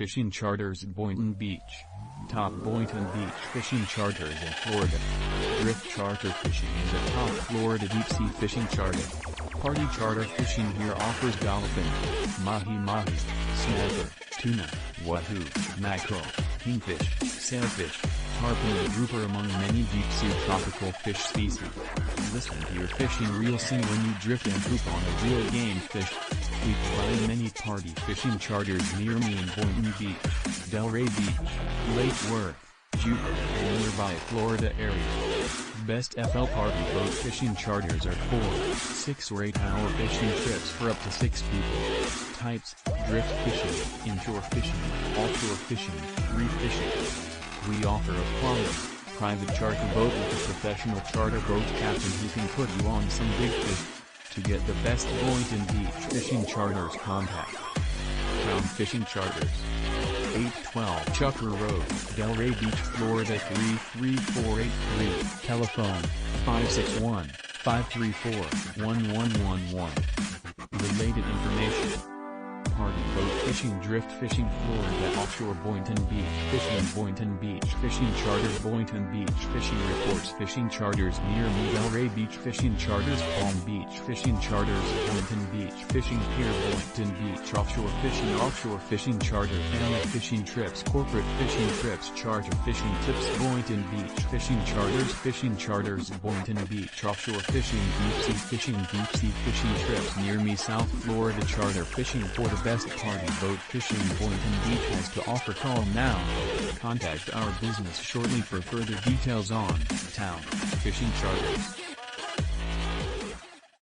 fishing charters at Boynton Beach. Top Boynton Beach fishing charters in Florida. Drift charter fishing is a top Florida deep-sea fishing charter. Party charter fishing here offers dolphin, mahi, snapper, tuna, wahoo, mackerel, kingfish, sailfish, tarpon and grouper among many deep-sea tropical fish species. Listen to your fishing reel sing when you drift and poop on a real game fish. We provide many party fishing charters near me in Boynton Beach, Delray Beach, Lake Worth, Jupiter and nearby Florida areas. Best FL party boat fishing charters are 4, 6 or 8 hour fishing trips for up to 6 people. Types: drift fishing, inshore fishing, offshore fishing, reef fishing. We offer a quality, private charter boat with a professional charter boat captain who can put you on some big fish. To get the best Boynton Beach fishing charters, contact Crown Fishing Charters, 812 Chucker Road, Delray Beach, Florida 33483, telephone 561-534-1111. Related information: party boat fishing, drift fishing, Florida offshore, Boynton Beach fishing, Boynton Beach fishing charters, Boynton Beach fishing reports, fishing charters near me, Delray Beach fishing charters, Palm Beach fishing charters, Boynton Beach fishing pier, Boynton Beach offshore fishing charter, family fishing trips, corporate fishing trips, charter fishing tips, Boynton Beach fishing charters, Boynton Beach offshore fishing, deep sea fishing trips near me, South Florida charter fishing. For the best party boat fishing Boynton Beach has to offer, call now. Contact our business shortly for further details on town fishing charters.